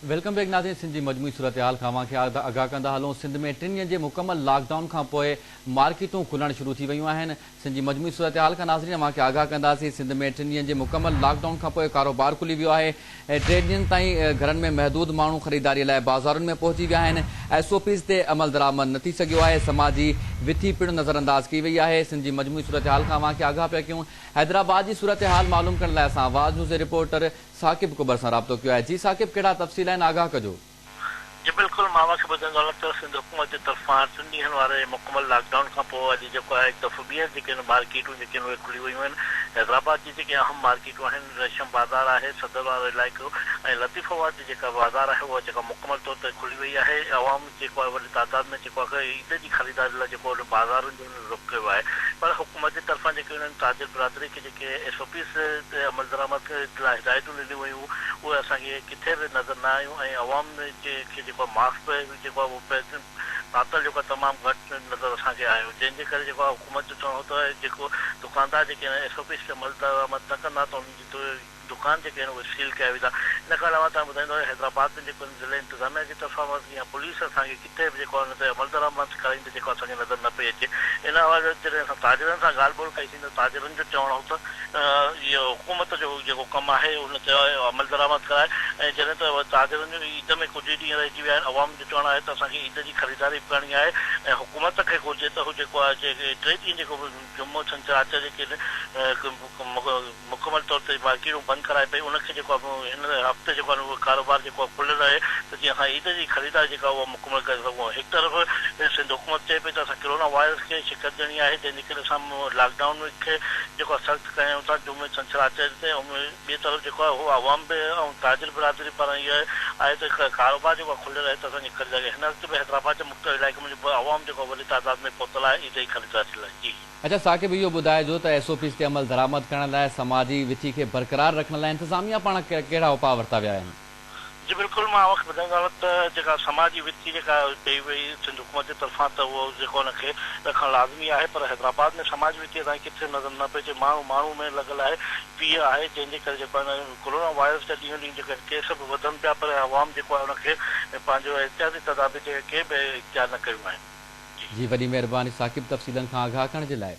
Welcome back नाज़रीन। सिंध जी मजमूई सूरत हाल खां के आगाह कंदा हलूं। सिंध में 3 ॾींहनि जे मुकमल लॉकडाउन खां पोइ मार्केटूं खुलण शुरू थी वयूं आहिनि। सिंध जी मजमूई सूरत हाल खां नाज़रीन के आगाह कंदासीं। सिंध में 3 ॾींहनि जे मुकमल लॉकडाउन खां पोइ कारोबार खुली वियो आहे ऐं 3 ॾींहनि ताईं घरनि में महदूद माण्हू ख़रीदारीअ लाइ बाज़ारुनि में पहुची विया आहिनि। SOPs ते अमल दरामद न थी सघियो आहे। समाजी विथी पिणु नज़रअंदाज कई वई आहे। सिंध जी मजमूई सूरत हाल खां के आगाह पिया कयूं। हैदराबाद जी सूरत हाल मालूम करण लाइ असां आवाज़ न्यूज़ जे रिपोर्टर साकिब कुबर सां राब्तो कयो आहे। जी साकिब, कहिड़ा तफ़सील आहिनि, आगाह कजो। जी बिल्कुल, मां खे ॿुधाईंदो हलां सिंध हुकूमत जे तरफ़ां 3 ॾींहनि वारे मुकमल लॉकडाउन खां पोइ अॼु जेको आहे हिकु दफ़ो ॿीहर जेके मार्केटूं जेके उहे खुली वयूं आहिनि। हैदराबाद जी जेके अहम मार्केटूं आहिनि, रेशम बाज़ार आहे, सदर वारो इलाइक़ो ऐं लतीफ़ाबाद जी जेका बाज़ार आहे उहा जेका मुकमल तौर ते खुली वई आहे। अवाम जेको आहे वॾी तादाद में जेको आहे ईद जी ख़रीदारी लाइ जेको बाज़ारुनि जो रुख कयो आहे। पर हुकूमत जे तरफ़ां जेके उन्हनि ताजिर बिरादरी खे जेके SOPs ते अमल दरामद लाइ हिदायतूं ॾिनियूं वयूं उहे असांखे किथे बि नज़र न आयूं ऐं अवाम खे जेको मास्क जेको आहे उहो पातल जेको आहे तमामु घटि नज़र असांखे आयो, जंहिंजे करे जेको आहे हुकूमत जो चवणो त जेको दुकानदार जेके SOPs ते अमल दरामद न कंदा त उन्हनि जी दुकान जेके आहिनि उहे सील कया वेंदा। इन खां अलावा तव्हां ॿुधाईंदो हैदराबाद में जेको ज़िले इंतिज़ामिया जी तरफ़ां या पुलिस असांखे किथे बि जेको आहे हुन ते अमल दरामद कराईंदे जेको असांखे नज़र न पई अचे। इन हवाले जॾहिं असां ताजिरनि सां ॻाल्हि ॿोल कईसीं त ताजिरनि जो चवणु हो त इहो हुकूमत जो जेको कमु आहे उन ते अमल दरामद कराए ऐं जॾहिं त ताजिरनि जो ईद में कुझु ॾींहं रहिजी विया आहिनि। अवाम जो चवणु आहे त असांखे ईद जी ख़रीदारी बि करणी आहे ऐं हुकूमत खे घुरिजे त हू जेको आहे 3 ॾींहं जेको जुमो छंछरु आचा जेके मुकमल तौर ते मार्केटूं बंदि कराए पई उनखे जेको आहे हिन हफ़्ते जेको आहे उहो कारोबार जेको आहे खुलियल रहे त जीअं असां ईद जी ख़रीदारी जेका उहा मुकमल करे सघूं। हिकु तरफ़ सिंध हुकूमत चए पई त असां कोरोना वायरस खे शिकस्त ॾियणी आहे, जंहिंजे करे असां लॉकडाउन खे जेको आहे सख़्तु कयूं था जुमे छंछरु आचे ते। ऐं ॿिए तरफ़ जेको आहे उहो अवाम बि ऐं ताजिर बिरादरी पारां इहा आहे त कारोबार जेको आहे खुलियल रहे त असांजी ख़रीदारी। हिन वक़्तु बि हैदराबाद जे मुख़्तलिफ़ इलाइक़े में अवाम जेको वॾी तादाद में पहुतल आहे ईद जी ख़रीदारी लाइ। जी अच्छा साकिब, इहो ॿुधाइजो त SOPs ते अमल दरामद करण लाइ समाजी विथी खे बरक़रार रखण लाइ इंतिज़ामिया पाण कहिड़ा उपाउ वरिता विया आहिनि? जी बिल्कुलु, मां वक़्तु ॿुधाईंदो आहियां त जेका समाजी विथी जेका कई वई सिंध हुकूमत जे तरफ़ां त उहो जेको हुनखे रखणु लाज़मी आहे। पर हैदराबाद में समाजी विथी असांखे किथे नज़र न पई अचे। माण्हू में लॻल आहे पीउ आहे, जंहिंजे करे जेको आहे कोरोना वायरस जा ॾींहों ॾींहुं जेके केस बि वधनि पिया, पर अवाम जेको आहे हुनखे पंहिंजो एहतियाती तदाबीर जेके के बि इख्तियार न कयूं आहिनि। जी वॾी महिरबानी साकिब तफ़सीलनि खां आगाह करण जे लाइ।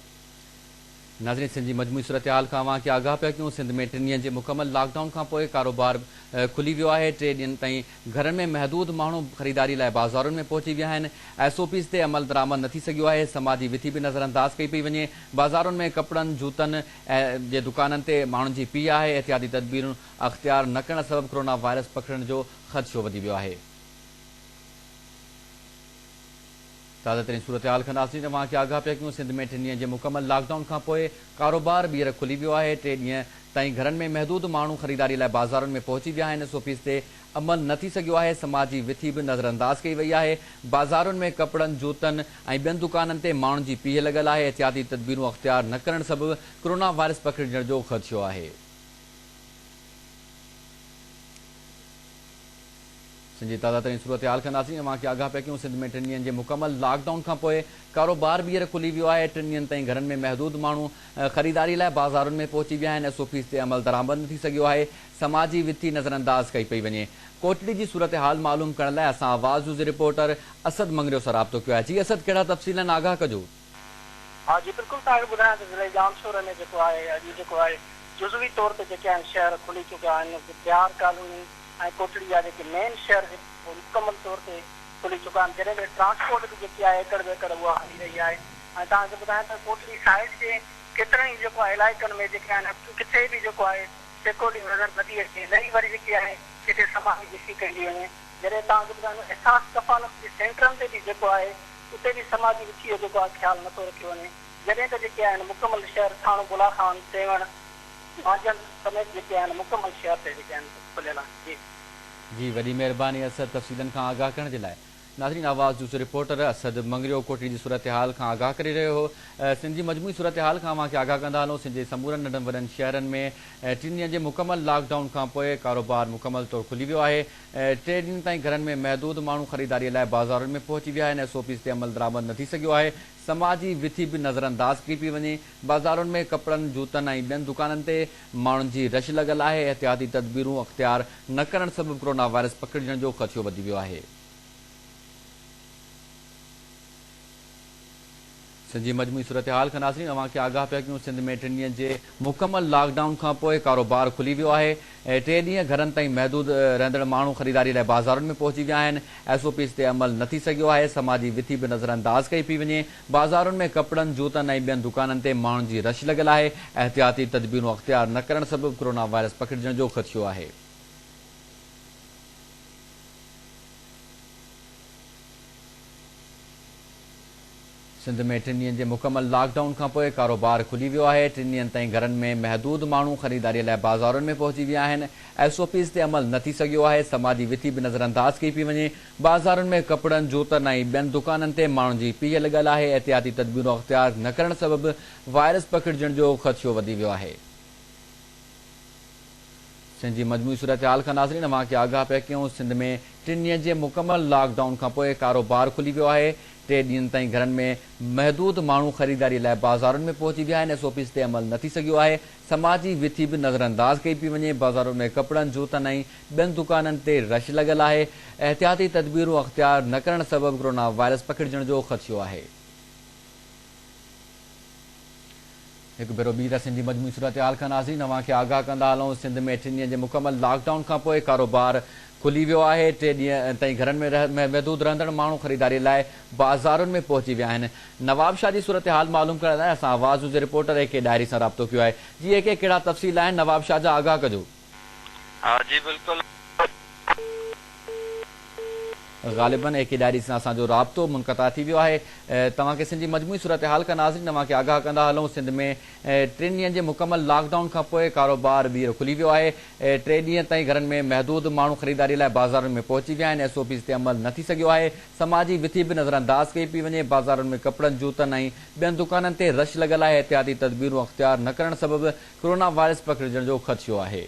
नाज़रीन, सिंध जी मजमूई सूरत हाल खां के आगाह पिया कयूं। सिंध में 3 ॾींहनि जे मुकमल लॉकडाउन खां पोइ कारोबार खुली वियो आहे। 3 ॾींहनि ताईं घरनि में महदूद माण्हू ख़रीदारी लाइ बाज़ारुनि में पहुची विया आहिनि। SOPs ते अमल दरामद न थी सघियो आहे। समाजी विथी बि नज़रअंदाज कई पई वञे। बाज़ारुनि में कपिड़नि जूतनि जे दुकाननि ते माण्हुनि जी पीउ आहे। एहतियाती तदबीरूं अख़्तियार न करण सबबि कोरोना वायरस पकड़ण जो ख़दशो वधी वियो आहे। ताज़ा तरीन सूरत हाल कंदासीं त के आगाह पिया कयूं। सिंध में 3 ॾींहनि जे मुकमल लॉकडाउन खां पोइ कारोबार ॿीहर खुली वियो आहे। 3 ॾींहं ताईं घरनि में महदूद माण्हू ख़रीदारी लाइ बाज़ारुनि में पहुची विया आहिनि। SOPs ते अमल न थी सघियो आहे। समाजी विथी बि नज़रअंदाज कई वई आहे। बाज़ारुनि में कपिड़नि जूतनि ऐं ॿियनि दुकाननि ते माण्हुनि जी पीउ लॻल आहे। एहतियाती तदबीरूं अख़्तियार न करण सबबि कोरोना वायरस पकड़ण जो ख़दशो आहे। सिंध जी ताज़ा तरीन सूरत हाल कंदासीं के आगाह पिया कयूं। सिंध में 3 ॾींहनि जे मुकमल लॉकडाउन खां पोइ कारोबार ॿीहर खुली वियो आहे। 3 ॾींहनि ताईं घरनि में महदूद माण्हू ख़रीदारी लाइ बाज़ारुनि में पहुची विया आहिनि। SOPs ते अमल दरामद न थी सघियो आहे। समाजी विथी नज़रअंदाज कई पई वञे। कोटड़ी जी सूरत हाल मालूम करण लाइ असां आवाज़ न्यूज़ रिपोर्टर असद मंगरियो सां राब्तो कयो आहे। जी असद, कहिड़ा तफ़सील आहिनि, आगाह कजो। हाँ जी बिल्कुलु, तव्हांखे ॿुधायां त ज़िले जामशोर में जेको आहे अॼु जेको आहे जुज़वी तौर ते जेके आहिनि शहर खुली चुकिया आहिनि। बिहार कॉलोनी ऐं कोटड़ी जा जेके मेन शहर मुकमल तौर ते खुली चुका आहिनि। जॾहिं ट्रांसपोर्ट बि जेकी आहे एकड़ बेकड़ उहा हली रही आहे। ऐं तव्हांखे ॿुधायां त कोटड़ी साइड जे केतिरनि ई जेको आहे इलाइक़नि में जेके आहिनि किथे बि जेको आहे सिक्योरिटी नज़र नथी अचे। नई वरी जेकी आहे किथे समाजी विथी कई थी वञे। जॾहिं तव्हांखे ॿुधायां एहसास कफ़ालत जे सेंटरनि ते बि जेको आहे उते बि समाजी विथीअ जो जेको आहे ख़्यालु नथो रखियो वञे। जॾहिं त जेके आहिनि मुकमल शहर थाणो बुलाखान सेवण माजन समेत जेके आहिनि मुकमल शहर ते जेके आहिनि खुलियल आहिनि। जी वॾी महिरबानी असद तफ़सीलनि खां आगाह करण जे लाइ। नाज़रीन, आवाज़ जो रिपोर्टर असद मंगरियो कोटड़ी जी सूरत हाल खां आगाह करे रहियो हो। सिंध जी मजमूई सूरत हाल खां अव्हांखे आगाह कंदा हलूं। सिंध जे समूरनि नंढनि वॾनि शहरनि में 3 ॾींहंनि जे मुकमल लॉकडाउन खां पोइ कारोबार मुकमल तौर खुली वियो आहे। 3 ॾींहंनि ताईं घरनि में महदूद माण्हू ख़रीदारीअ लाइ बाज़ारुनि में पहुची विया आहिनि। SOPs ते अमल दरामद न थी सघियो आहे। समाजी विथी बि नज़रअंदाज़ कई पई वञे। बाज़ारुनि में कपिड़नि जूतनि ऐं ॿियनि दुकाननि ते माण्हुनि जी रश लॻल आहे। एहतियाती तदबीरूं अख़्तियार न करण सबबि कोरोना वायरस पकड़जण जो ख़दशो वधी वियो आहे। सिंध जी मजमूई सूरत हाल खां नाज़रीन अव्हांखे आगाह पिया कयूं। सिंध में 3 ॾींहंनि जे मुकमल लॉकडाउन खां पोइ कारोबार खुली वियो आहे। 3 ॾींहं घरनि ताईं महदूद रहंदड़ माण्हू ख़रीदारी लाइ बाज़ारुनि में पहुची विया आहिनि। SOPs ते अमल न थी सघियो आहे। समाजी विथी बि नज़रअंदाज़ कई पई वञे। बाज़ारुनि में कपिड़नि जूतनि ऐं ॿियनि दुकाननि ते माण्हुनि जी रश लॻल आहे। एहतियाती तदबीरूं अख़्तियार न करण सबबि कोरोना वायरस पकड़जण जो ख़दशो आहे। सिंध में 3 ॾींहंनि जे मुकमल लॉकडाउन खां पोइ कारोबार खुली वियो आहे। 3 ॾींहंनि ताईं घरनि में महदूद माण्हू ख़रीदारीअ लाइ बाज़ारुनि में पहुची विया आहिनि। SOPs ते अमल न थी सघियो आहे। समाजी विथी बि नज़रअंदाज़ कई पई वञे। बाज़ारुनि में कपिड़नि जूतनि ऐं ॿियनि दुकाननि ते माण्हुनि जी पीउ लॻल आहे। एहतियाती तदबीरूं अख़्तियार न करण सबबि वायरस पकड़जण जो ख़दशो वधी वियो आहे। सिंध जी मजमूई सूरत हाल खां नाज़रीन अव्हांखे आगाह पिया कयूं। सिंध में 3 ॾींहंनि जे मुकमल लॉकडाउन खां पोइ कारोबार खुली वियो आहे। 3 ॾींहंनि ताईं घरनि में महदूद माण्हू ख़रीदारीअ लाइ बाज़ारुनि में पहुची विया आहिनि। SOPs ते अमल न थी सघियो आहे। समाजी विथी बि नज़रअंदाज़ कई पई वञे। बाज़ारुनि में कपिड़नि जूतनि ऐं ॿियनि दुकाननि ते रश लॻल आहे। एहतियाती तदबीरूं अख़्तियार न करण सबबि कोरोना वायरस पकड़जण जो ख़दशो आहे। हिकु भेरो ॿी त सिंधी मजमूई सूरत हाल खां नाज़रीन अव्हांखे आगाह कंदा हलूं। सिंध में 3 ॾींहंनि जे मुकमल लॉकडाउन खां पोइ कारोबार खुली वियो आहे। 3 ॾींहं ताईं घरनि में महदूद रहंदड़ माण्हू ख़रीदारीअ लाइ बाज़ारुनि में पहुची विया आहिनि। नवाब शाह जी सूरत हाल मालूम करण लाइ असां आवाज़ जे रिपोर्टर AK डायरी सां राब्तो कयो आहे। जी AK, कहिड़ा तफ़सील आहिनि नवाब शाह जा, आगाह कजो। हा जी बिल्कुलु, ग़ालिबन AK डायरी सां असांजो राब्तो मुनक़ता थी वियो आहे। तव्हांखे सिंध जी मजमूई सूरत हाल खां नाज़रीन अव्हांखे आगाह कंदा हलूं। सिंध में 3 ॾींहंनि जे मुकमल लॉकडाउन खां पोइ कारोबार ॿीहर खुली वियो आहे। 3 ॾींहं ताईं घरनि में महदूद माण्हू ख़रीदारीअ लाइ बाज़ारुनि में पहुची विया आहिनि। SOPs ते अमल न थी सघियो आहे। समाजी विथी बि नज़रअंदाज़ कई पई वञे। बाज़ारुनि में कपिड़नि जूतनि ऐं ॿियनि दुकाननि ते रश लॻल आहे। एहतियाती तदबीरूं अख़्तियार न करण सबबि कोरोना वायरस पकड़जण जो ख़दशो आहे।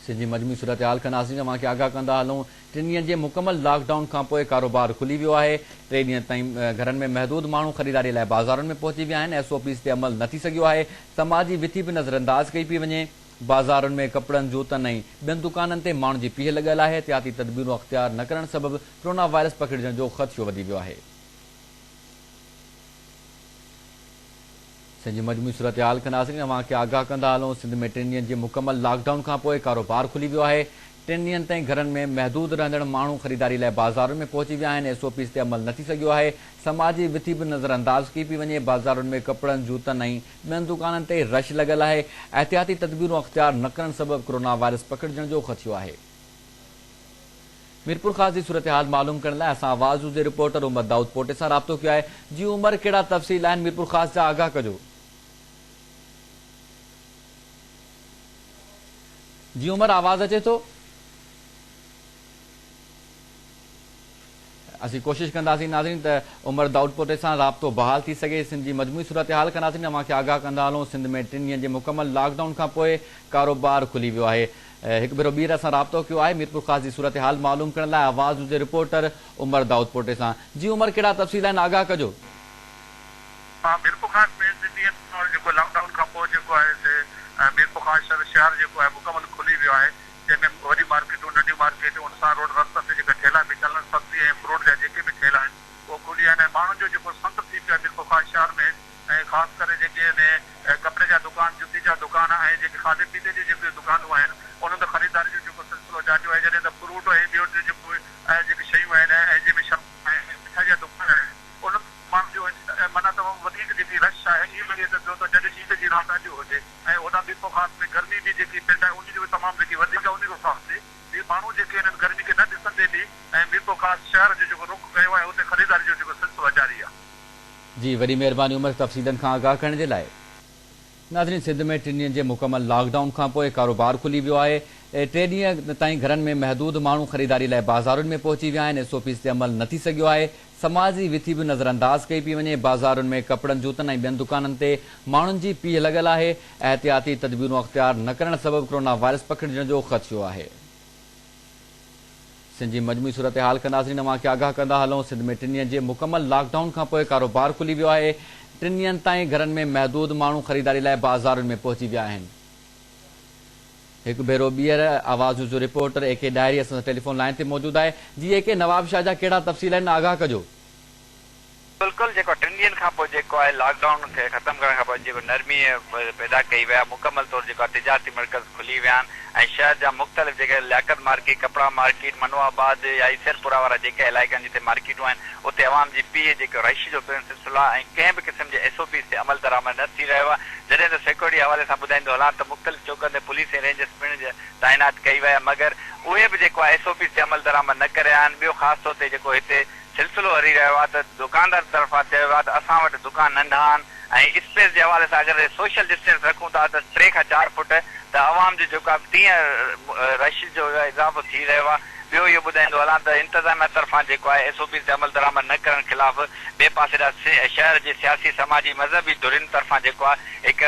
सिंध जी मजमूई सूरत हाल खां नाज़रीन अव्हांखे आगाह कंदा हलूं। 3 ॾींहंनि जे मुकमल लॉकडाउन खां पोइ कारोबार खुली वियो आहे। 3 ॾींहं ताईं घरनि में महदूद माण्हू ख़रीदारीअ लाइ बाज़ारुनि में पहुची विया आहिनि। SOPs ते अमल न थी सघियो आहे। समाजी विथी बि नज़रअंदाज़ कई पई वञे। बाज़ारुनि में कपिड़नि जूतनि ऐं ॿियनि दुकाननि ते माण्हुनि जी पीउ लॻल आहे। एहतियाती तदबीरूं अख़्तियार न करण सबबि कोरोना वायरस पकड़जण जो ख़दशो वधी वियो आहे। सिंध जी मजमूई सूरत हाल खां नाज़रीन अव्हांखे आगाह कंदा हलूं। सिंध में 3 ॾींहंनि जे मुकमल लॉकडाउन खां पोइ कारोबार खुली वियो आहे। 3 ॾींहंनि ताईं घरनि में महदूद रहंदड़ माण्हू ख़रीदारी लाइ बाज़ारुनि में पहुची विया आहिनि। SOPs ते अमल न थी सघियो आहे। समाजी विथी बि नज़रअंदाज़ कई पई वञे। बाज़ारुनि में कपिड़नि जूतनि ऐं ॿियनि दुकाननि ते रश लॻल आहे। एहतियाती तदबीरूं अख़्तियार न करण सबबि कोरोना वायरस पकड़जण जो ख़दशो आहे। मीरपुर ख़ास जी सूरत हाल मालूम करण लाइ असां आवाज़ जे रिपोर्टर उमर दाऊद पोटे सां राब्तो कयो आहे। जी उमर, कहिड़ा तफ़सील आहिनि मीरपुर ख़ास जा, आगाह कजो। जी उमर, आवाज़ अचे थो? असीं कोशिशि कंदासीं नाज़रीन त उमर दाऊद पोटे सां राब्तो बहाल थी सघे। सिंध जी मजमूई सूरत हाल खां नाज़रीन अव्हांखे आगाह कंदा हलूं। सिंध में 3 ॾींहंनि जे मुकमल लॉकडाउन खां पोइ कारोबार खुली वियो आहे। हिकु भेरो ॿीहर असां राब्तो कयो आहे मीरपुर ख़ास जी सूरत हाल मालूम करण लाइ आवाज़ जे रिपोर्टर उमर दाऊद पोटे सां। जी उमर, कहिड़ा तफ़सील आहिनि, आगाह कजो। हा, मीरपुर ख़ास में जेको लॉकडाउन खां पोइ जेको आहे से मीरपुर ख़ास शहर जेको आहे मुकमल खुली वियो आहे। जंहिंमें वॾी मार्केटूं, नंढियूं मार्केटूं, उन सां रोड रस्ते ते जेके ठेला बि चलनि, सब्जी ऐं फ्रूट जा जेके बि ठेला आहिनि उहे खुली आहिनि। ऐं माण्हुनि जो जेको संत थी पियो आहे मीरपुर ख़ास शहर में, ऐं ख़ासि करे जेके कपिड़े जा दुकान, जुती जा दुकान ऐं जेके खाधे पीते जी जेके दुकानूं आहिनि उन्हनि ते ख़रीदारी जो जेको सिलसिलो जारी आहे। जॾहिं त फ्रूट ऐं ॿियो जेके शयूं आहिनि ऐं जंहिंमें मिठाई जा दुकान आहिनि उन्हनि माण्हुनि जो माना तमामु वधीक जेकी रश आहे ईअं लॻे त ॿियो त जॾहिं ईद जी राति अॼु हुजे। ऐं होॾां मीरपुर ख़ास में गर्मी बि जेकी पेट आहे उनजी बि तमामु जेकी वधीक उन खां ख़ासि बि माण्हू जेके आहिनि गर्मी खे न ॾिसंदे बि ऐं मीरपुर ख़ास शहर जो जेको रुख कयो आहे उते ख़रीदारी जो जेको सिलसिलो जारी आहे। जी, वॾी महिरबानी उमर तफ़सीलनि खां आगाह करण जे लाइ। नाज़रीन, सिंध में 3 ॾींहनि जे मुकमल लॉकडाउन खां पोइ कारोबार खुली वियो आहे। 3 ॾींहं ताईं घरनि में महदूद माण्हू ख़रीदारी लाइ बाज़ारुनि में पहुची विया आहिनि। SOPs ते अमल न थी सघियो आहे। समाजी विथी बि नज़रअंदाज़ कई पई वञे। बाज़ारुनि में कपड़नि जूतनि ऐं ॿियनि दुकाननि ते माण्हुनि जी पीह लॻल आहे। एहतियाती तदबीरूं अख़्तियार न करण सबबि कोरोना वायरस पकड़जण जो ख़दशो आहे। सिंध जी मजमूई सूरत हाल खां नाज़रीन अवांखे आगाह कंदा हलूं। सिंध में 3 ॾींहनि जे मुकमल लॉकडाउन खां पोइ कारोबार खुली वियो आहे। 3 ॾींहनि ताईं घरनि में महदूद माण्हू ख़रीदारी लाइ बाज़ारुनि में पहुची विया आहिनि। हिकु भेरो ॿीहर आवाज़ जो रिपोर्टर AK डायरी असां टेलीफोन लाइन ते मौजूदु आहे। जी AK, नवाब शाह जा कहिड़ा तफ़सील आहिनि, आगाह कजो। बिल्कुल, जेको 3 ॾींहनि खां पोइ जेको आहे लॉकडाउन खे ख़तमु करण खां पोइ जेको नरमी पैदा कई विया, मुकमल तौर जेको आहे तिजारती मर्कज़ खुली विया आहिनि ऐं शहर जा मुख़्तलिफ़ जेके लियाकत मार्केट, कपड़ा मार्केट, मनोआबाद या ईसरपुरा वारा जेके इलाइक़ा आहिनि जिते मार्केटूं आहिनि, उते अवाम जी पीउ जेको रश जो सिलसिलो आहे ऐं कंहिं बि क़िस्म जे SOPs ते अमल दरामद न थी रहियो आहे। जॾहिं त सिक्योरिटी हवाले सां ॿुधाईंदो हलां त मुख़्तलिफ़ चौकनि ते पुलिस ऐं रेंजर्स पिणु तैनात कई विया, मगर उहे बि जेको आहे SOPs ते अमल दरामद न करे रहिया आहिनि। ॿियो ख़ासि तौर ते जेको हिते सिलसिलो हली रहियो आहे त दुकानदार तरफ़ां चयो आहे त असां वटि दुकान नंढा आहिनि ऐं स्पेस जे हवाले सां अगरि सोशल डिस्टेंस रखूं था त 3 खां 4 फुट, त अवाम जो जेको आहे तीअं रश जो इज़ाफ़ो थी रहियो आहे। ॿियो इहो ॿुधाईंदो हलां त इंतज़ामिया तरफ़ां जेको आहे SOPs ते अमल दरामद न करण ख़िलाफ़ ॿिए पासे शहर जे सियासी, समाजी, मज़हबी धुरियुनि तरफ़ां जेको आहे हिकु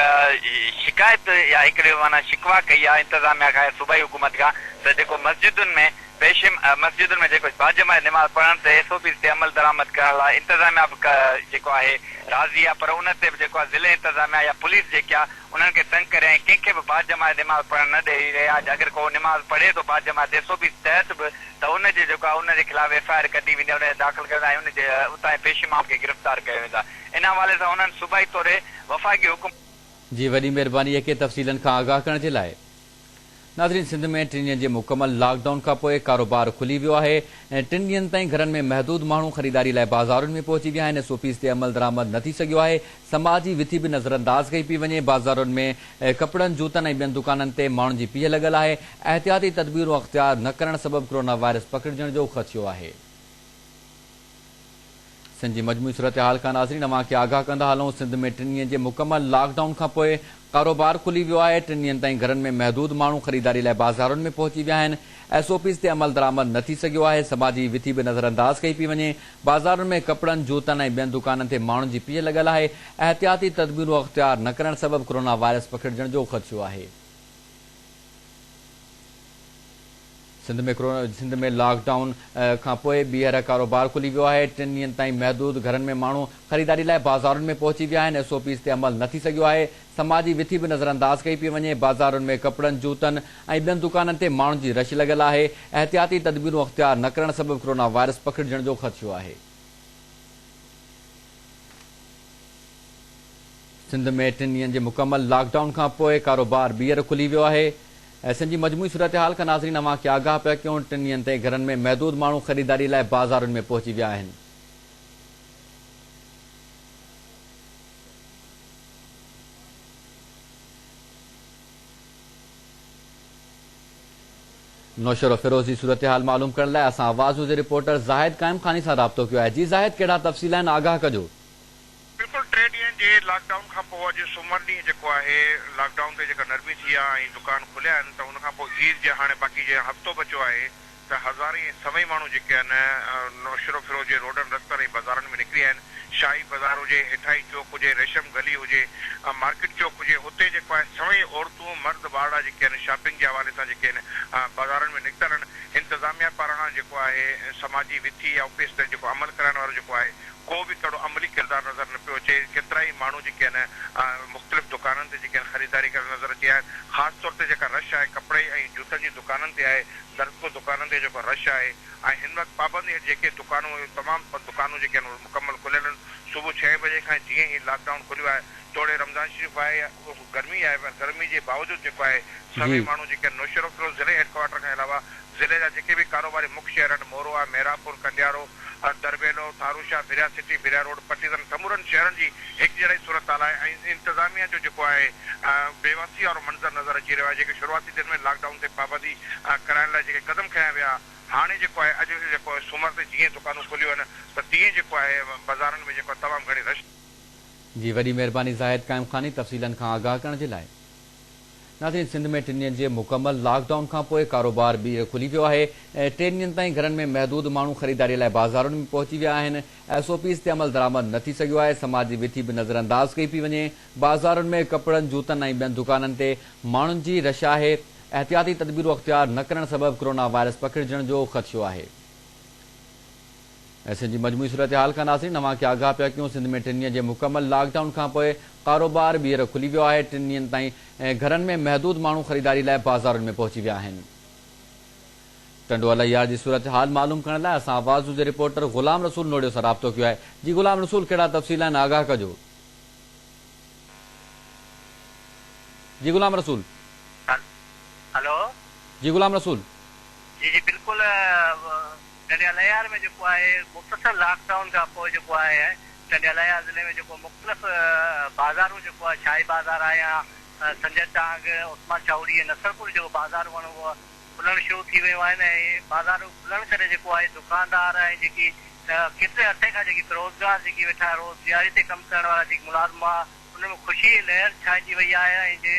शिकायत या हिकिड़े माना शिकवा कई आहे इंतज़ामिया खां, सूबाई हुकूमत खां, त जेको मस्जिदुनि में जेको बाजमाए निमाज़ पढ़ण ते SOPs ते अमल दरामद करण लाइ इंतज़ामिया जेको आहे राज़ी आहे, पर उन ते बि जेको आहे ज़िले इंतज़ामिया या पुलिस जेकी आहे उन्हनि खे तंग करे ऐं कंहिंखे बि बाजमाए निमाज़ पढ़ण न ॾेई रहिया। अगरि को निमाज़ पढ़े थो बाजमाए SOPs तहत बि, त उनजे जेको आहे उनजे ख़िलाफ़ FIR कढी वेंदी, उनखे दाख़िल कयो वेंदा ऐं उनजे उतां पेश इमाम खे गिरफ़्तार कयो वेंदा। इन हवाले सां उन्हनि सूबाई तौर वफ़ाक़ी हुकुम जी वॾी महिरबानी AK तफ़सीलनि खां आगाह करण जे लाइ। नाज़रीन, सिंध में 3 ॾींहनि जे मुकमल लॉकडाउन खां पोइ कारोबार खुली वियो आहे ऐं 3 ॾींहनि ताईं घरनि में महदूद माण्हू ख़रीदारी लाइ बाज़ारुनि में पहुची विया आहिनि। SOPs ते अमल दरामद न थी सघियो आहे। समाजी विथी बि नज़रअंदाज़ कई पई वञे। बाज़ारुनि में कपड़नि, जूतनि ऐं ॿियनि दुकाननि ते माण्हुनि जी पीह लॻल आहे। एहतियाती तदबीरूं अख़्तियार न करण सबबि कोरोना वायरस पकड़जण जो ख़दशो आहे। सिंध जी मजमूई सूरत हाल खां नाज़रीन अवांखे आगाह कंदा हलूं। सिंध में 3 ॾींहनि जे मुकमल लॉकडाउन खां पोइ कारोबार खुली वियो आहे। 3 ॾींहनि ताईं घरनि में महदूद माण्हू ख़रीदारी लाइ बाज़ारुनि में पहुची विया आहिनि। SOPs ते अमल दरामद न थी सघियो आहे। समाजी विथी बि नज़रअंदाज़ कई पई वञे। बाज़ारुनि में कपड़नि, जूतनि ऐं ॿियनि दुकाननि ते माण्हुनि जी पीह लॻल आहे। एहतियाती तदबीरूं अख़्तियार न करण सबबि कोरोना वायरस पकड़जण जो ख़दशो आहे। सिंध में लॉकडाउन खां पोइ ॿीहर कारोबार खुली वियो आहे। 3 ॾींहनि ताईं महदूद घरनि में माण्हू ख़रीदारी लाइ बाज़ारुनि में पहुची विया आहिनि। SOPs ते अमल न थी सघियो आहे। समाजी विथी बि नज़रअंदाज़ कई पई वञे। बाज़ारुनि में कपड़नि, जूतनि ऐं ॿियनि दुकाननि ते माण्हुनि जी रश लॻल आहे। एहतियाती तदबीरूं अख़्तियार न करण सबबि कोरोना वायरस पकड़जण जो ख़दशो आहे। सिंध में 3 ॾींहनि जे मुकमल लॉकडाउन खां पोइ कारोबार ॿीहर खुली वियो आहे। सिंध जी मजमूई सूरत हाल खां नाज़रीन अवांखे आगाह पिया कयूं। 3 ॾींहनि ताईं घरनि में महदूद माण्हू ख़रीदारी लाइ बाज़ारुनि में पहुची विया आहिनि। नौशर फिरोज़ जी सूरत हाल मालूम करण लाइ असां आवाज़ जे रिपोर्टर ज़ाहिद क़ाइम खानी सां राब्तो कयो आहे। जी ज़ाहिद, कहिड़ा तफ़सील आहिनि, आगाह कजो। बिल्कुल, 3 ॾींहनि जे लॉकडाउन खां पोइ अॼु सूमर ॾींहुं जेको आहे लॉकडाउन ते जेका नरमी थी आहे ऐं दुकान खुलिया आहिनि, त उनखां पोइ ईद जे हाणे बाक़ी जे हफ़्तो बचियो आहे, त हज़ारे सभई माण्हू जेके आहिनि नौशरो फिरोज़ जे रोडनि रस्तनि ऐं बाज़ारनि में निकिरी आहिनि। शाही बाज़ार हुजे, हिठाई चौक हुजे, रेशम गली हुजे, मार्केट चौक हुजे, उते जेको आहे सभई औरतूं, मर्द, ॿार जेके आहिनि शॉपिंग जे हवाले सां जेके आहिनि बाज़ारनि में निकितल आहिनि। इंतज़ामिया पारां जेको आहे समाजी विथी या ऑफिस ते जेको अमल कराइण वारो जेको आहे को बि कहिड़ो अमली किरदारु नज़र न पियो अचे। केतिरा ई माण्हू जेके आहिनि मुख़्तलिफ़ दुकाननि ते जेके आहिनि ख़रीदारी करण नज़र अची आया आहिनि। ख़ासि तौर ते जेका रश आहे कपिड़े ऐं जूतनि जी दुकाननि ते आहे, दर्को दुकाननि ते जेको रश आहे ऐं हिन वक़्तु पाबंदी जेके दुकानूं तमामु दुकानूं जेके आहिनि मुकमल खुलियल आहिनि। सुबुह 6 बजे खां जीअं ई लॉकडाउन खुलियो आहे, तोड़े रमज़ान शरीफ़ आहे, गर्मी आहे, पर गर्मी जे बावजूदु जेको आहे सभई माण्हू जेके आहिनि नौशरो फिरोज़ ज़िले हेडक्वार्टर खां अलावा ज़िले जा जेके बि कारोबारी मुख्य शहर आहिनि, मोरवा, मेरापुर, कंडियारो, दरबेलो, थारूशा, बिरिया सिटी, बिरिया रोड, पटीज़न, तमूरनि शहरनि जी हिकु जहिड़ी सूरत हाल आहे ऐं इंतज़ामिया जो जेको आहे बेवसी वारो मंज़र नज़र अची रहियो आहे। जेके शुरूआती दिन में लॉकडाउन ते पाबंदी कराइण लाइ जेके क़दम खयां विया, हाणे जेको आहे अॼु जेको आहे सूमर ते जीअं दुकानूं खुलियूं आहिनि, त तीअं जेको आहे बाज़ारनि में जेको तमामु घणी रश जी वॾी महिरबानी ज़ाहिद क़ाइम ख़ानी तफ़सीलनि खां आगाह करण जे लाइ। नाज़रीन, सिंध में 3 ॾींहनि जे मुकमल लॉकडाउन खां पोइ कारोबार ॿीहर खुली वियो आहे। 3 ॾींहनि ताईं घरनि में महदूद माण्हू ख़रीदारीअ लाइ बाज़ारुनि में पहुची विया आहिनि। SOPs ते अमल दरामद न थी सघियो आहे। समाजी विथी बि नज़रअंदाज़ कई पई वञे। बाज़ारुनि में कपिड़नि, जूतनि ऐं ॿियनि दुकाननि ते माण्हुनि जी रश आहे। एहतियाती तदबीरूं अख़्तियार न करण सबबि कोरोना वायरस पकिड़जण जो ख़दशो आहे। सिंध जी मजमूई सूरत हाल खां नाज़रीन अवां खे आगाह पिया कयूं। सिंध में 3 ॾींहनि जे मुकमल लॉकडाउन खां पोइ कारोबार ॿीहर खुली वियो आहे। 3 ॾींहनि ताईं घरनि में महदूद माण्हू ख़रीदारी लाइ बाज़ारुनि में पहुची विया आहिनि। टंडो अलायार जी सूरत हाल मालूम करण लाइ असां आवाज़ जे रिपोर्टर ग़ुलाम रसूल नोड़ियो सां राब्तो कयो आहे। जी ग़ुलाम रसूल, कहिड़ा तफ़सील आहिनि, आगाह कजो। जी ग़ुलाम रसूल। हेलो जी ग़ुलाम रसूल। जी जी बिल्कुल टंडे अलायार में जेको आहे मुख़्तसर लॉकडाउन खां पोइ जेको आहे टंडे अलायार ज़िले में जेको मुख़्तलिफ़ बाज़ारूं जेको आहे शाही बाज़ार आहे या संजय टांग, उस्मान चौड़ी ऐं नसरपुर जेको बाज़ारूं आहिनि उहो खुलणु शुरू थी वियूं आहिनि। ऐं बाज़ारूं खुलण करे जेको आहे दुकानदार ऐं जेकी केतिरे अरसे खां जेकी बेरोज़गार जेकी वेठा रोज़ दिहाड़ी ते कमु करण वारा जेकी मुलाज़िम आहे उन में ख़ुशी लहर छाइजी वई आहे। ऐं जे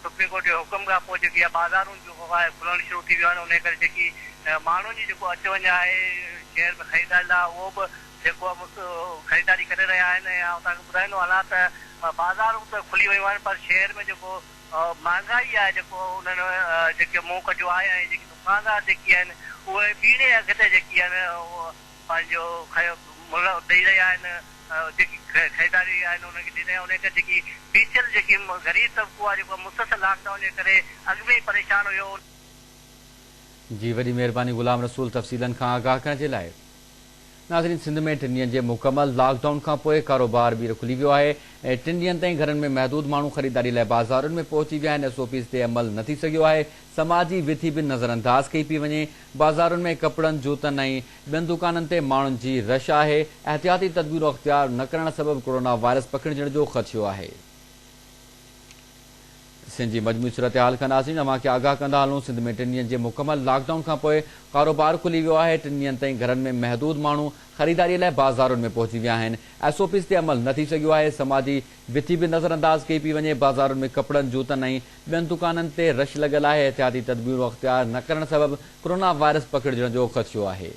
सुप्रीम कोर्ट जे हुकुम खां पोइ जेकी आहे बाज़ारूं जेको आहे खुलणु शुरू थी वियूं आहिनि। उन करे जेकी माण्हुनि जी जेको अच वञु आहे शहर में ख़रीदारी लाइ उहो बि जेको आहे ख़रीदारी करे रहिया आहिनि। ऐं तव्हांखे ॿुधाईंदो हलां त बाज़ारूं त खुली वियूं आहिनि पर शहर में जेको महांगाई आहे जेको उन्हनि जेके मुंहुं कढियो आहे ऐं जेकी दुकानदार जेकी आहिनि उहे ॿीणे अघ ते जेकी आहिनि पंहिंजो मुल ॾेई रहिया आहिनि। जेकी ख़रीदारी आहिनि उनखे ॾेई रहिया उनखे जेकी पीछल जेकी ग़रीब तबिको आहे जेको मुसलसल लॉकडाउन जे करे अॻु में ई परेशान हुयो। जी वॾी महिरबानी ग़ुलाम रसूल तफ़सीलनि खां आगाह करण जे लाइ। नाज़रीन, सिंध में 3 ॾींहनि जे मुकमल लॉकडाउन खां पोइ कारोबार ॿीहर खुली वियो आहे। 3 ॾींहनि ताईं घरनि में महदूद माण्हू ख़रीदारी लाइ बाज़ारुनि में पहुची विया आहिनि। SOPs ते अमल न थी सघियो आहे। समाजी विथी बि नज़रअंदाज़ कई पई वञे। बाज़ारुनि में कपिड़नि, जूतनि ऐं ॿियनि दुकाननि ते माण्हुनि जी रश आहे। एहतियाती तदबीरूं अख़्तियार न करण सबबि कोरोना वायरस पकिड़जण जो ख़दशो आहे। सिंध जी मजमूई सूरत हाल खां नाज़रीन अवां खे आगाह कंदा हलूं। सिंध में 3 ॾींहनि जे मुकमल लॉकडाउन खां पोइ कारोबार खुली वियो आहे। 3 ॾींहनि ताईं घरनि में महदूद माण्हू ख़रीदारीअ लाइ बाज़ारुनि में पहुची विया आहिनि। SOPs ते अमल न थी सघियो आहे। समाजी विथी बि नज़रअंदाज़ कई पई वञे। बाज़ारुनि में कपिड़नि, जूतनि ऐं ॿियनि दुकाननि ते रश लॻल आहे। एहतियाती तदबीरूं अख़्तियार न करण सबबि कोरोना वायरस पकिड़जण जो ख़दशो आहे।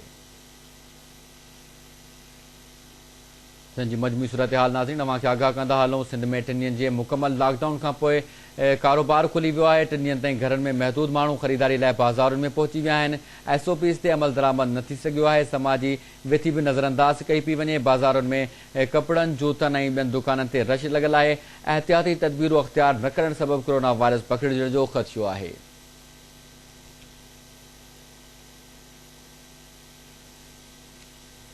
सिंध जी मजमूई सूरत हाल नाज़रीन अवां खे आगाह कंदा हलूं। सिंध में 3 ॾींहनि जे मुकमल लॉकडाउन खां पोइ कारोबार खुली वियो आहे। 3 ॾींहनि ताईं घरनि में महदूद माण्हू ख़रीदारी लाइ बाज़ारुनि में पहुची विया आहिनि। SOPs ते अमल दरामद न थी सघियो आहे। समाजी विथी बि नज़रअंदाज़ कई पई वञे। बाज़ारुनि में कपिड़नि, जूतनि ऐं ॿियनि दुकाननि ते रश लॻल आहे। एहतियाती तदबीरूं अख़्तियार न करण सबबि कोरोना वायरस पकिड़जण जो ख़दशो आहे।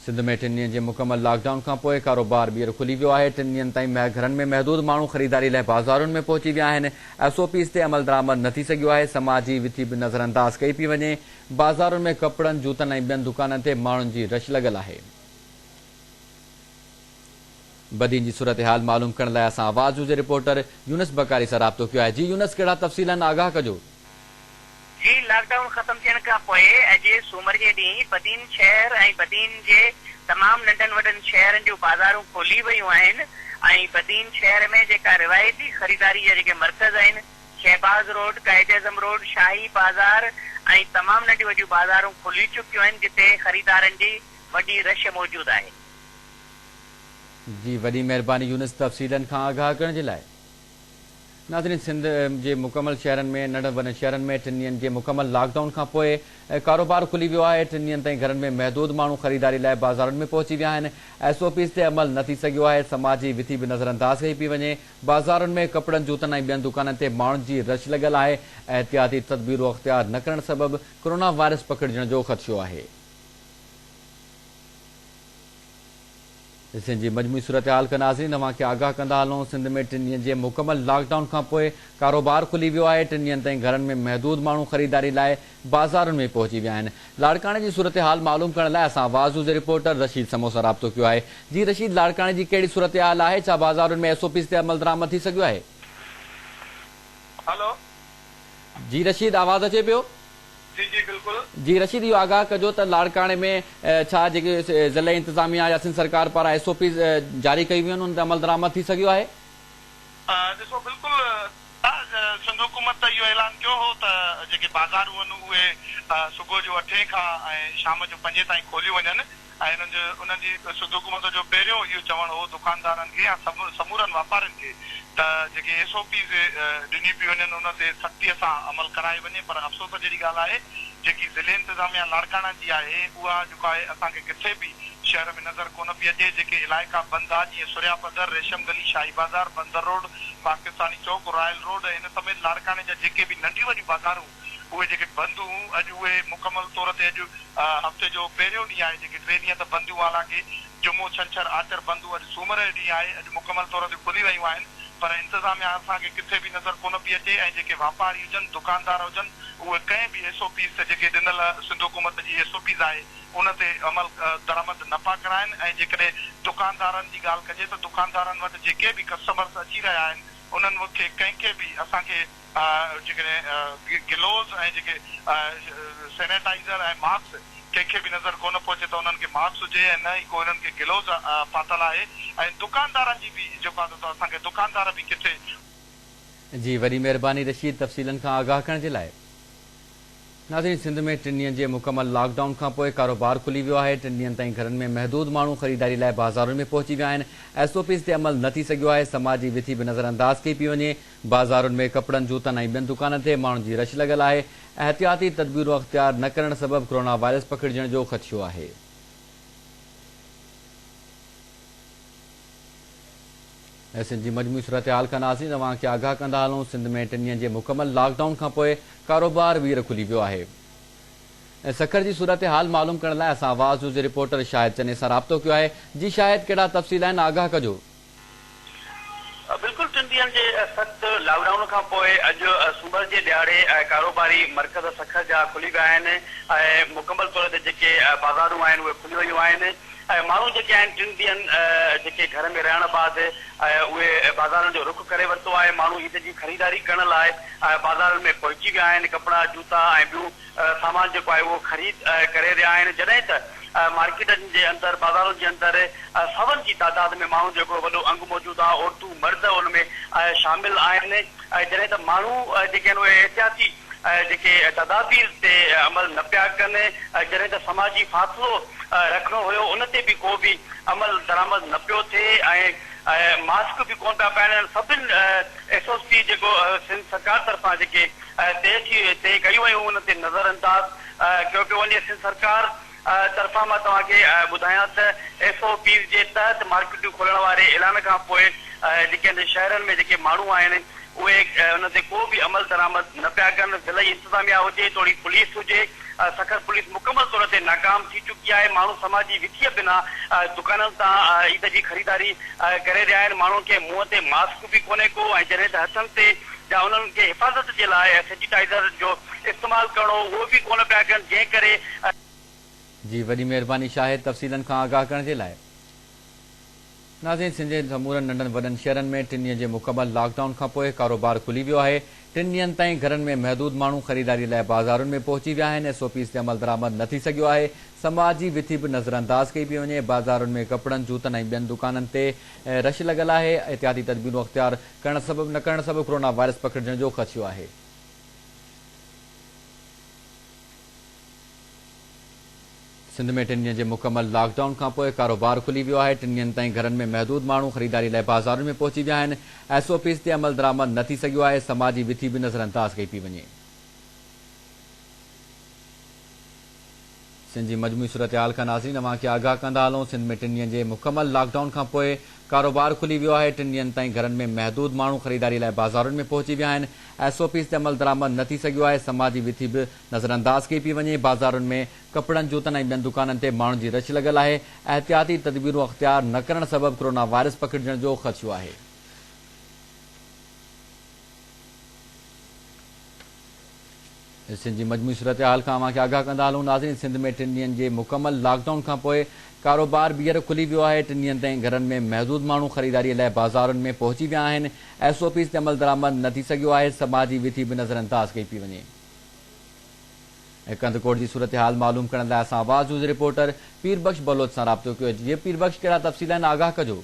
सिंध में 3 ॾींहनि जे मुकमल लॉकडाउन खां पोइ कारोबार ॿीहर खुली वियो आहे। 3 ॾींहनि ताईं घरनि में महदूद माण्हू ख़रीदारी लाइ बाज़ारुनि में पहुची विया आहिनि। SOPs ते अमल दरामद न थी सघियो आहे। समाजी विथी बि नज़रअंदाज़ कई पई वञे। बाज़ारुनि में कपिड़नि, जूतनि ऐं ॿियनि दुकाननि ते माण्हुनि जी रश लॻल आहे। बदीन जी सूरत हाल मालूम करण लाइ असां आवाज़ जे रिपोर्टर यूनस बकारी सां राब्तो कयो आहे। जी यूनस, कहिड़ा तफ़सील आहिनि, आगाह कजो। जी लॉकडाउन ख़त्म थियण खां पोइ अॼु सूमर जे ॾींहुं बदीन शहर ऐं बदीन जे तमामु नंढनि वॾनि शहरनि जूं बाज़ारूं खोली वयूं आहिनि। ऐं बदीन शहर में जेका रिवायती ख़रीदारी जा जेके मर्कज़ आहिनि शहबाज़ रोड, कायद आज़म रोड, शाही बाज़ार ऐं तमामु नंढियूं वॾियूं बाज़ारूं खुली चुकियूं आहिनि जिते ख़रीदारनि जी वॾी रश मौजूदु आहे। जी वॾी महिरबानी यूनस तफ़सीलनि खां आगाह करण जे लाइ। नाज़रीन, सिंध जे मुकमल शहरनि में नंढनि वॾनि शहरनि में 3 ॾींहनि जे मुकमल लॉकडाउन खां पोइ कारोबार खुली वियो आहे। 3 ॾींहनि ताईं घरनि में महदूद माण्हू ख़रीदारी लाइ बाज़ारुनि में पहुची विया आहिनि। SOPs ते अमल न थी सघियो आहे। समाजी विथी बि नज़रअंदाज़ कई पई वञे। बाज़ारुनि में कपिड़नि, जूतनि ऐं ॿियनि दुकाननि ते माण्हुनि जी रश लॻल आहे। एहतियाती तदबीरूं अख़्तियार न करण सबबि कोरोना वायरस पकिड़जण जो ख़दशो आहे। सिंध जी मजमूई सूरत हाल खां नाज़रीन अवां खे आगाह कंदा हलूं। सिंध में 3 ॾींहनि जे मुकमल लॉकडाउन खां पोइ कारोबार खुली वियो आहे। 3 ॾींहनि ताईं घरनि में महदूद माण्हू ख़रीदारी लाइ बाज़ारुनि में पहुची विया आहिनि। लाड़काणे जी सूरत हाल मालूम करण लाइ असां आवाज़ जे रिपोर्टर रशीद समो सां राब्तो कयो आहे। जी रशीद, लाड़काणे जी कहिड़ी सूरत हाल आहे? छा बाज़ारुनि में SOPs ते अमल दरामद थी सघियो आहे? हेलो जी रशीद, आवाज़ अचे पियो? जी जी बिल्कुल। जी रशीद, इहो आगाह कजो त लाड़काणे में छा जेके ज़िले इंतिज़ामिया या सिंध सरकार पारां SOP जारी कई वियूं आहिनि उन ते अमल दरामद थी सघियो आहे? ॾिसो बिल्कुलु सिंध हुकूमत त इहो ऐलान कयो हो त जेके बाज़ारूं आहिनि उहे सुबुह जो 8 खां ऐं शाम जो 5 ताईं खोलियूं वञनि ऐं उन्हनि जी सिंध हुकूमत जो पहिरियों इहो चवणु हो दुकानदारनि खे या समूरनि वापारियुनि खे त जेके SOP ॾिनी पियूं वञनि उन ते सख़्तीअ सां अमल कराए वञे। पर अफ़सोस जहिड़ी ॻाल्हि आहे जेकी ज़िले इंतिज़ामिया लाड़काणा जी आहे उहा जेको आहे असांखे किथे बि शहर में नज़र कोन पई अचे। जेके इलाइक़ा बंदि आहे जीअं सुरिया पदर, रेशम गली, शाही बाज़ार, बंदर रोड, पाकिस्तानी चौक, रॉयल रोड, हिन समेत लाड़काणे जा जेके बि नंढियूं वॾियूं बाज़ारूं उहे जेके बंदि हुयूं अॼु उहे मुकमल तौर ते अॼु हफ़्ते जो पहिरियों ॾींहुं आहे जेके 3 ॾींहं त बंदि हुआ, हालांकि जुमो, छंछर, आचर बंदि हुआ, अॼु सूमर जो ॾींहुं आहे, अॼु मुकमल तौर ते खुली वयूं आहिनि। पर इंतिज़ामिया असांखे किथे बि नज़र कोन पई अचे ऐं जेके वापारी हुजनि, दुकानदार हुजनि, उहे कंहिं बि SOP जेके ॾिनल सिंध हुकूमत जी SOP आहे उन ते अमल दरामद न पिया कराइनि। ऐं जेकॾहिं दुकानदारनि जी ॻाल्हि कजे त दुकानदारनि वटि जेके बि कस्टमर्स अची रहिया आहिनि उन्हनि खे कंहिंखे बि असांखे जेकॾहिं गिलोज़ ऐं जेके सैनिटाइज़र ऐं मास्क कंहिंखे बि नज़र कोन पहुचे त उन्हनि खे मास्क हुजे ऐं न ई को उन्हनि खे गिलोज़ पातल आहे। ऐं दुकानदारनि जी बि जेको आहे त असांखे दुकानदार बि किथे। जी वॾी महिरबानी रशीद तफ़सीलनि खां आगाह करण जे लाइ। नाज़रीन, सिंध में 3 ॾींहनि जे मुकमल लॉकडाउन खां पोइ कारोबार खुली वियो आहे। 3 ॾींहनि ताईं घरनि में महदूद माण्हू ख़रीदारी लाइ बाज़ारुनि में पहुची विया आहिनि। SOP ते अमल न थी सघियो आहे। समाजी विथी बि नज़रअंदाज़ कई पई वञे। बाज़ारुनि में कपिड़नि, जूतनि ऐं ॿियनि दुकाननि ते माण्हुनि जी रश लॻल आहे। एहतियाती तदबीरूं अख़्तियार न करण सबबि कोरोना वायरस पकड़जण जो ख़दशो आहे। सिंध जी मजमूई सूरत हाल खां नाज़रीन तव्हांखे आगाह कंदा हलूं। सिंध में 3 ॾींहनि जे मुकमल लॉकडाउन खां पोइ कारोबार वीर खुली वियो आहे। सखर जी सूरत हाल मालूम करण लाइ असां आवाज़ न्यूज़ जे रिपोर्टर शाहिद चने सां राब्तो कयो आहे। जी शाहिद, कहिड़ा तफ़सील आहिनि, आगाह कजो। बिल्कुलु 3 ॾींहनि जे सख़्त लॉकडाउन खां पोइ अॼु सूमर जे ॾियारे कारोबारी मर्कज़ सखर जा खुली विया आहिनि ऐं मुकमल तौर ते जेके बाज़ारूं आहिनि उहे खुली वियूं आहिनि। ऐं माण्हू जेके आहिनि 3 ॾींहनि जेके घर में रहण बाद उहे बाज़ारनि जो रुख करे वरितो आहे। माण्हू ईद जी ख़रीदारी करण लाइ बाज़ारनि में पहुची विया आहिनि। कपिड़ा, जूता ऐं ॿियूं सामान जेको आहे उहो ख़रीद करे रहिया आहिनि। जॾहिं त मार्केटनि जे अंदरि, बाज़ारुनि जे अंदरि सवनि जी तादाद में माण्हू जेको वॾो अंग मौजूदु आहे, औरतूं मर्द उन में शामिल आहिनि। जॾहिं त माण्हू जेके आहिनि उहे एहतियाती जेके तदाबीर ते अमल न पिया कनि, जॾहिं त समाजी फ़ासिलो रखिणो हुयो उन ते बि को बि अमल दरामद न पियो थिए ऐं मास्क बि कोन पिया पाइनि। सभिनि SOP जेको सिंध सरकार तरफ़ां जेके तय कयूं वयूं उन ते नज़रअंदाज़ कयो पियो वञे। सिंध सरकार तरफ़ां मां तव्हांखे ॿुधायां त SOP जे तहत मार्केटूं खोलण वारे ऐलान खां पोइ जेके शहरनि में जेके माण्हू आहिनि उहे उन ते को बि अमल दरामद न पिया कनि। ज़िले इंतिज़ामिया हुजे, थोरी पुलिस हुजे, सखर पुलिस मुकमल तौर ते नाकाम थी चुकी आहे। माण्हू समाजी विथीअ बिना दुकाननि तां ईद जी ख़रीदारी करे रहिया आहिनि। माण्हुनि खे मुंहं ते मास्क बि कोन्हे को ऐं जॾहिं त हथनि ते या उन्हनि खे हिफ़ाज़त जे लाइ सैनिटाइज़र जो इस्तेमालु करणो उहो बि कोन पिया कनि, जंहिं करे। जी वॾी महिरबानी शाहिद तफ़सीलनि खां आगाह करण जे लाइ। नाज़रीन, सिंध जे समूरनि नंढनि वॾनि शहरनि में 3 ॾींहनि जे मुकमल लॉकडाउन खां पोइ कारोबार खुली वियो आहे। 3 ॾींहनि ताईं घरनि में महदूद माण्हू ख़रीदारी लाइ बाज़ारुनि में पहुची विया आहिनि। SOP ते अमल दरामद न थी सघियो आहे। समाजी विथी बि नज़रअंदाज़ कई पई वञे। बाज़ारुनि में कपिड़नि, जूतनि ऐं ॿियनि दुकाननि ते रश लॻल आहे। एहतियाती तदबीरूं अख़्तियार करण सबबि न करण सबबि कोरोना वायरस पकड़जण जो ख़दशो आहे। सिंध में 3 ॾींहनि जे मुकमल लॉकडाउन खां पोइ कारोबार खुली वियो आहे। 3 ॾींहनि ताईं घरनि में महदूद माण्हू ख़रीदारी लाइ बाज़ारुनि में पहुची विया आहिनि। SOP ते अमल दरामद न थी सघियो आहे। समाजी विथी बि नज़रअंदाज़ कई पई वञे। सिंध जी मजमूई सूरत हाल खां नाज़रीन तव्हांखे आगाह कंदा हलूं। सिंध में 3 ॾींहनि जे मुकमल लॉकडाउन खां पोइ कारोबार खुली वियो आहे। 3 ॾींहनि ताईं घरनि में महदूद माण्हू ख़रीदारी लाइ बाज़ारुनि में पहुची विया आहिनि। SOP ते अमल दरामद न थी सघियो आहे। समाजी विथी बि नज़रअंदाज़ कई पई वञे। बाज़ारुनि में कपिड़नि, जूतनि ऐं ॿियनि दुकाननि ते माण्हुनि जी रश लॻल आहे। एहतियाती तदबीरूं अख़्तियार न करण सबबि कोरोना वायरस पकड़जण जो ख़दशो आहे। सिंध जी मजमूई सूरत हाल खां तव्हांखे आगाह कंदा हलूं। नाज़रीन, सिंध में 3 ॾींहनि जे मुकमल लॉकडाउन खां पोइ कारोबार ॿीहर खुली वियो आहे। 3 ॾींहनि ताईं घरनि में महदूद माण्हू ख़रीदारीअ लाइ बाज़ारुनि में पहुची विया आहिनि। SOP ते अमल दरामद न थी सघियो आहे। समाजी विथी बि नज़रअंदाज़ कई पई वञे। कंदकोट की सूरत हाल मालूम करण लाइ असां आवाज़ न्यूज़ रिपोर्टर पीरबख्श बलोच सां राब्तो कयो। जी पीरबख्श, कहिड़ा तफ़सील आहिनि, आगाह कजो।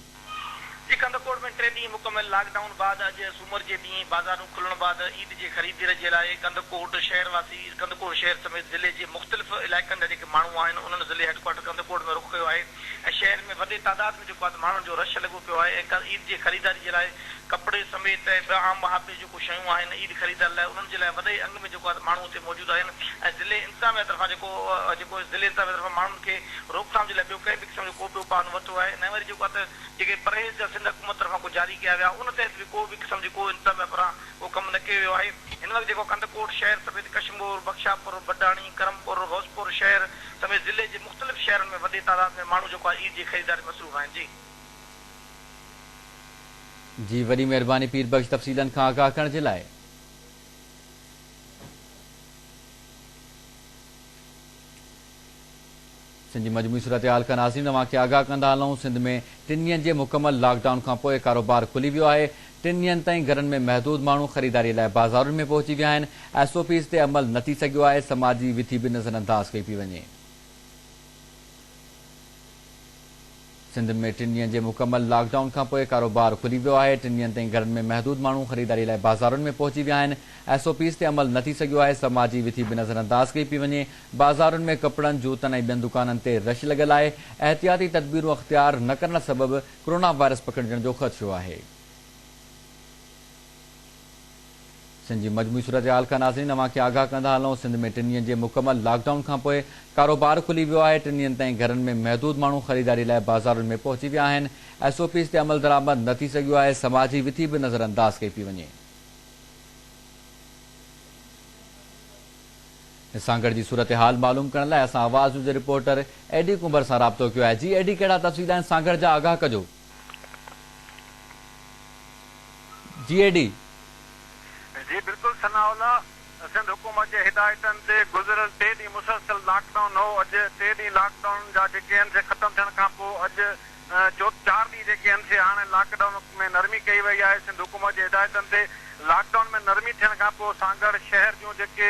जी, कंदकोट में 3 ॾींहं मुकमल लॉकडाउन बाद अॼु सूमर जे ॾींहुं बाज़ारूं खुलण बाद ईद जे ख़रीदारी जे लाइ कंदकोट शहरवासी कंदकोट शहर समेत ज़िले जे मुख़्तलिफ़ इलाइक़नि जा जेके माण्हू आहिनि उन्हनि ज़िले हेडक्वार्टर कंदकोट में रुख़ कयो आहे ऐं शहर में वॾे तादाद में जेको आहे माण्हुनि जो रश लॻो पियो आहे ऐं ईद जे ख़रीदारी जे लाइ कपिड़े समेत ऐं आम महापे जेको शयूं आहिनि ईद ख़रीदारी लाइ उन्हनि जे लाइ वॾे अंग में जेको आहे माण्हू हिते मौजूदु आहिनि ऐं ज़िले इंतज़ामिया तरफ़ां जेको ज़िले इंतज़ामिया तरफ़ां माण्हुनि खे रोकथाम जे लाइ ॿियो कंहिं बि क़िस्म जो को बि उपाउ वरितो आहे न वरी जेको आहे त जेके परहेज़ जा सिंध हुकूमत तरफ़ां को जारी कया विया उन तहत बि को बि क़िस्म जो को इंतज़ामिया पारां उहो कमु न कयो वियो आहे। हिन वक़्तु जेको कंदकोट शहर समेत कशमोर, बख्शापुर, बडाणी, करमपुर, रोज़पुर शहर समेत ज़िले जे मुख़्तलिफ़ शहरनि में वॾे तादाद में माण्हू जेको आहे ईद जी ख़रीदारी मसरूफ़ आहिनि। जी वॾी महिरबानी पीरबख्श तफ़सीलनि खां आगाह करण जे लाइ। सिंध जी मजमूई सूरत हाल खां नाज़रीन तव्हांखे आगाह कंदा हलूं। सिंध में 3 ॾींहनि जे मुकमल लॉकडाउन खां पोइ कारोबार खुली वियो आहे। 3 ॾींहनि ताईं घरनि में महदूद माण्हू ख़रीदारी लाइ बाज़ारुनि में पहुची विया आहिनि। SOPs ते अमल न थी सघियो आहे। समाजी विथी बि नज़रअंदाज़ कई पई वञे। सिंध में 3 ॾींहनि जे मुकमल लॉकडाउन खां पोइ कारोबार खुली वियो आहे। 3 ॾींहनि ताईं घरनि में महदूद माण्हू ख़रीदारी लाइ बाज़ारुनि में पहुची विया आहिनि। SOPs ते अमल न थी सघियो आहे। समाजी विथी बि नज़रअंदाज़ कई पई वञे। बाज़ारुनि में कपिड़नि, जूतनि ऐं ॿियनि दुकाननि ते रश लॻियल आहे। एहतियाती तदबीरूं अख़्तियार न करण सबबि कोरोना वायरस पकड़जण जो ख़दशो आहे। सिंध जी मजमूई सूरत हाल खां नाज़रीन तव्हांखे आगाह कंदा हलूं। सिंध में 3 ॾींहनि जे मुकमल लॉकडाउन खां पोइ कारोबार खुली वियो आहे। 3 ॾींहनि ताईं घरनि में महदूद माण्हू ख़रीदारी लाइ बाज़ारुनि में पहुची विया आहिनि। SOPs ते अमल दरामद न थी सघियो आहे। समाजी विथी बि नज़रअंदाज़ कई पई वञे। सांगड़ जी सूरत हाल मालूम करण लाइ असां आवाज़ न्यूज़ रिपोर्टर एडी कुंबर सां राब्तो कयो आहे। जी एडी, कहिड़ा तफ़सील आहिनि सांगड़ जा, आगाह कजो। जी एडी। जी बिल्कुल सनाउल्ला, सिंध हुकूमत जे हिदायतनि ते गुज़िरियल 3 ॾींहं मुसलसल लॉकडाउन हो। अॼु 3 ॾींहं लॉकडाउन जा जेके आहिनि से ख़तमु थियण खां पोइ अॼु 4 ॾींहं जेके आहिनि से हाणे लॉकडाउन में नरमी कई वई आहे। सिंध हुकूमत जे हिदायतनि ते लॉकडाउन में नरमी थियण खां पोइ सांगड़ शहर जूं जेके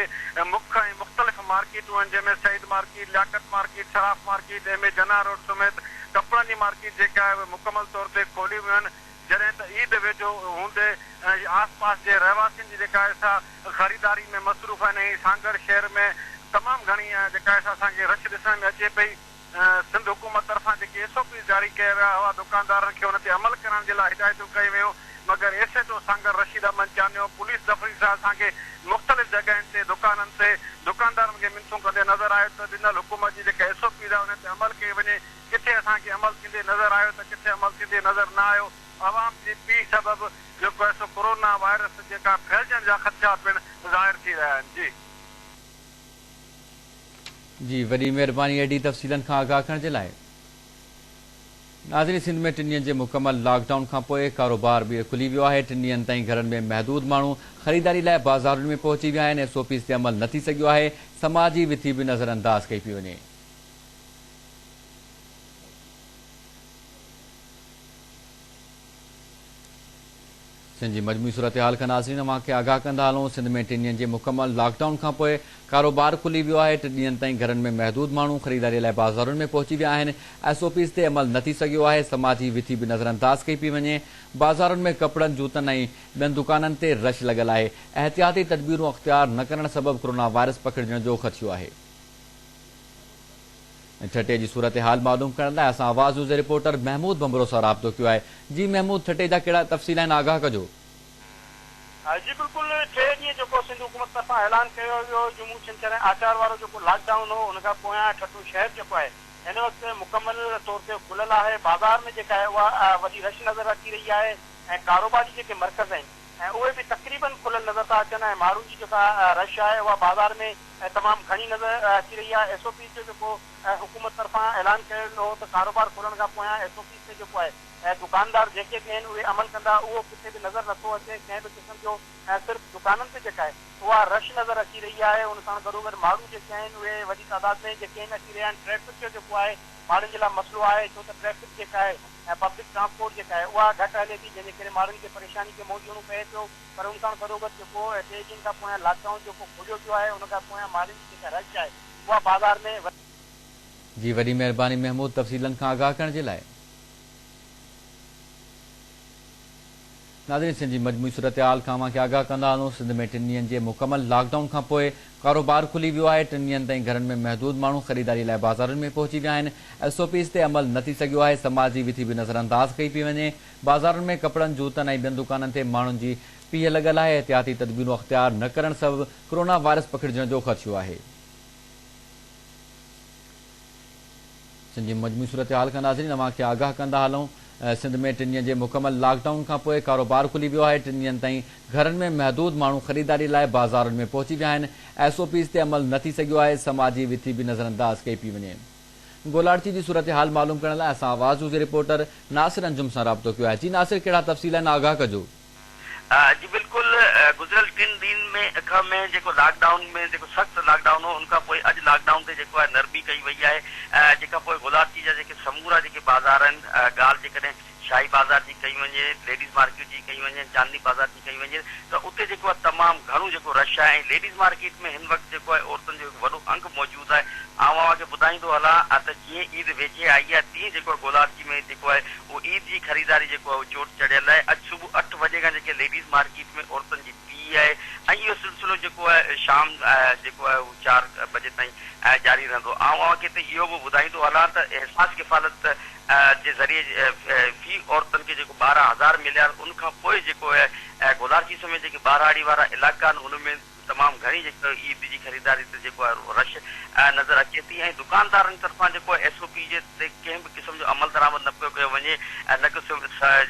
मुख्य ऐं मुख़्तलिफ़ मार्केटूं आहिनि जंहिंमें Saeed market, Liaquat market, Sharaf market, जंहिंमें जना रोड समेत कपिड़नि जी मार्केट जेका आहे उहे मुकमल तौर ते खोली वियूं आहिनि। जॾहिं त ईद वेझो हूंदे आस पास जे रहवासियुनि जी जेका आहे सा ख़रीदारी में मसरूफ़ आहिनि ऐं सांगड़ शहर में तमामु घणी जेका आहे असांखे रश ॾिसण में अचे पई। सिंध हुकूमत तरफ़ां जेके SOPs जारी कया विया हुआ दुकानदारनि खे हुन ते अमल करण जे लाइ हिदायतूं कयूं वियूं, मगर SHO सांगड़ रशीद अहमद चानियो पुलिस दफ़तरी सां असांखे मुख़्तलिफ़ जॻहियुनि ते दुकाननि ते दुकानदारनि खे मिनसूं कंदे नज़र आयो त ॾिनल हुकूमत जी जेके SOPs आहे उन ते अमल कयो वञे। किथे असांखे अमल थींदे नज़र आयो त किथे अमल थींदे नज़र न आयो। आवाम जी पीउ सबबि जेको आहे सो कोरोना वायरस जेका फैलजण जा ख़दशा पिणु ज़ाहिर थी रहिया आहिनि। जी वॾी महिरबानी एडी तफ़सीलनि खां आगाह करण जे लाइ। नाज़रीन, सिंध में 3 ॾींहनि जे मुकमल लॉकडाउन खां पोइ कारोबार बि खुली वियो आहे। 3 ॾींहनि ताईं घरनि में महदूद माण्हू ख़रीदारी लाइ बाज़ारुनि में पहुची विया आहिनि। SOPs ते अमल न थी सघियो आहे। समाजी विथी बि नज़रअंदाज़ कई पई वञे। सिंध जी मजमूई सूरत हाल खां नाज़रीन तव्हांखे आगाह कंदा हलूं। सिंध में 3 ॾींहनि जे मुकमल लॉकडाउन खां पोइ कारोबार खुली वियो आहे। 3 ॾींहनि ताईं घरनि में महदूद माण्हू ख़रीदारी लाइ बाज़ारुनि में पहुची विया आहिनि। SOPs ते अमल न थी सघियो आहे। समाजी विथी बि नज़रअंदाज़ कई पई वञे। बाज़ारुनि में कपिड़नि, जूतनि ऐं ॿियनि दुकाननि ते रश लॻियल आहे। एहतियाती तदबीरूं अख़्तियार न करण सबबि कोरोना वायरस पकड़जण जो ख़दशो आहे। ठटे जी सूरत हाल मालूम करण लाइ असां आवाज़ न्यूज़ रिपोर्टर महमूद बमरो सां राब्तो कयो आहे। जी महमूद, ठटे जा कहिड़ा तफ़सील आहिनि, आगाह कजो। जी बिल्कुल 3 ॾींहं जेको सिंध हुकूमत तरफ़ां ऐलान कयो वियो जुमू छंछरु ऐं आचार वारो जेको लॉकडाउन हो उन खां पोयां ठटू शहर जेको आहे हिन वक़्तु मुकमल तौर ते खुलियल आहे। बाज़ार में जेका आहे उहा वॾी रश नज़र अची रही आहे ऐं कारोबारी जेके मर्कज़ आहिनि ऐं उहे बि तक़रीबन खुलियल नज़र था अचनि ऐं माण्हुनि जी जेका रश आहे उहा बाज़ार में तमामु घणी नज़र अची रही आहे। SOPs जो जेको हुकूमत तरफ़ां ऐलान कयो वियो हो त कारोबार खुलण खां पोयां SOPs ते जेको आहे दुकानदार जेके बि आहिनि उहे अमल कंदा, उहो किथे बि नज़र नथो अचे। कंहिं बि क़िस्म जो सिर्फ़ु दुकाननि ते जेका आहे उहा रश नज़र अची रही आहे। उन सां गॾोगॾु माण्हू जेके आहिनि उहे वॾी तादाद में जेके आहिनि अची रहिया आहिनि। ट्रैफिक जो जेको आहे माण्हुनि जे लाइ मसइलो आहे छो त ट्रैफिक जेका आहे ऐं पब्लिक ट्रांसपोर्ट जेका आहे उहा घटि हले थी, जंहिंजे करे माण्हुनि खे परेशानी खे मुंहुं ॾियणो पए पियो। पर उन सां गॾोगॾु जेको 3 ॾींहनि खां पोयां लॉकडाउन जेको खोलियो पियो आहे, उन खां पोयां माण्हुनि जी जेका रश आहे उहा बाज़ार में जी वॾी महिरबानी महमूद तफ़सीलनि खां आगाह करण जे लाइ। नाज़रीन, सिंध जी मजमूई सूरत हाल खां अव्हांखे आगाह कंदा हलूं। सिंध में 3 ॾींहनि जे मुकमल लॉकडाउन खां पोइ कारोबार खुली वियो आहे। 3 ॾींहनि ताईं घरनि में महदूद माण्हू ख़रीदारी लाइ बाज़ारुनि में पहुची विया आहिनि। SOPs ते अमल न थी सघियो आहे। समाजी विथी बि नज़रअंदाज़ कई पई वञे। बाज़ारुनि में कपिड़नि, जूतनि ऐं ॿियनि दुकाननि ते माण्हुनि जी पीह लॻल आहे। एहतियाती तदबीरूं अख़्तियार न करण सबबि कोरोना वायरस पखिड़िजण जो ख़दशो आहे। सिंध जी मजमूई सूरत हाल खां नाज़रीन अव्हांखे आगाह कंदा हलूं। सिंध में 3 ॾींहनि जे मुकमल लॉकडाउन खां पोइ कारोबार खुली वियो आहे। 3 ॾींहनि ताईं घरनि में महदूद माण्हू ख़रीदारी लाइ बाज़ारुनि में पहुची विया आहिनि। SOPs ते अमल न थी सघियो आहे। समाजी विथी बि नज़रअंदाज़ कई पई वञे। गोलार्ची जी सूरत हाल मालूम करण लाइ असां आवाज़ जे रिपोर्टर नासिर अंजुम सां राब्तो कयो आहे। जी नासिर, कहिड़ा तफ़सील आहिनि, आगाह कजो। जी बिल्कुल, गुज़िरियल 3 ॾींहनि में जेको लॉकडाउन में जेको सख़्तु लॉकडाउन हो, उनखां पोइ अॼु लॉकडाउन ते जेको आहे नरमी कई वई आहे। जेका पोइ गोलार्ची जा जेके समूरा जेके बाज़ार आहिनि, ॻाल्हि जेकॾहिं शाही बाज़ार जी कई वञे, लेडीज़ मार्केट जी कई वञे, चांदनी बाज़ार जी कई वञे, त उते जेको आहे तमामु घणो जेको रश आहे। ऐं लेडीज़ मार्केट में हिन वक़्तु जेको आहे औरतुनि जो वॾो अंग मौजूदु आहे। अव्हांखे ॿुधाईंदो हलां त जीअं ईद वेझे आई आहे, तीअं जेको आहे गोलार्ची में जेको आहे उहो ईद जी ख़रीदारी जेको आहे उहो जोर चढ़ियल आहे। अॼु सुबुह 8 बजे खां जेके लेडीज़ मार्केट में औरतुनि जी पीउ आहे ऐं इहो सिलसिलो जेको आहे शाम जेको आहे उहो 4 बजे ताईं जारी रहंदो। अव्हांखे त इहो बि ॿुधाईंदो हलां त एहसास किफ़ालत जे ज़रिए फी औरतुनि खे जेको 12,000 मिलिया, उनखां पोइ जेको आहे गोलार्ची समेत जेके ॿारहाड़ी वारा इलाइक़ा आहिनि उनमें तमामु घणी जेको ईद जी ख़रीदारी ते जेको आहे रश नज़र अचे थी। ऐं दुकानदारनि तरफ़ां जेको आहे SOP जे ते कंहिं बि क़िस्म जो अमल दरामद न पियो कयो वञे। न कि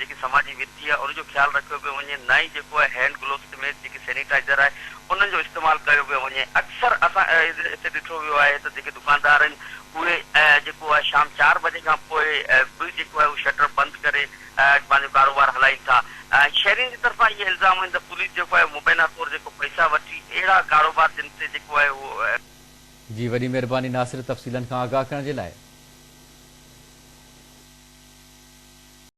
जेकी समाजी विथी आहे उनजो ख़्यालु रखियो पियो वञे, न ई जेको आहे हैंड ग्लोव्स में जेके सैनिटाइज़र आहे उन्हनि जो इस्तेमालु कयो पियो वञे। अक्सर असां हिते ॾिठो वियो आहे त जेके दुकानदार आहिनि उहे जेको आहे शाम 4 बजे खां पोइ बि जेको आहे उहो शटर बंदि करे पंहिंजो कारोबार हलाइनि था। शहरियुनि जी तरफ़ां इहे इल्ज़ाम आहिनि त पुलिस जेको आहे मुबैना तौरु जेको पैसा वठी अहिड़ा कारोबार जिन ते जेको आहे उहो। जी वॾी महिरबानी नासिर तफ़सीलनि खां आगाह करण जे लाइ।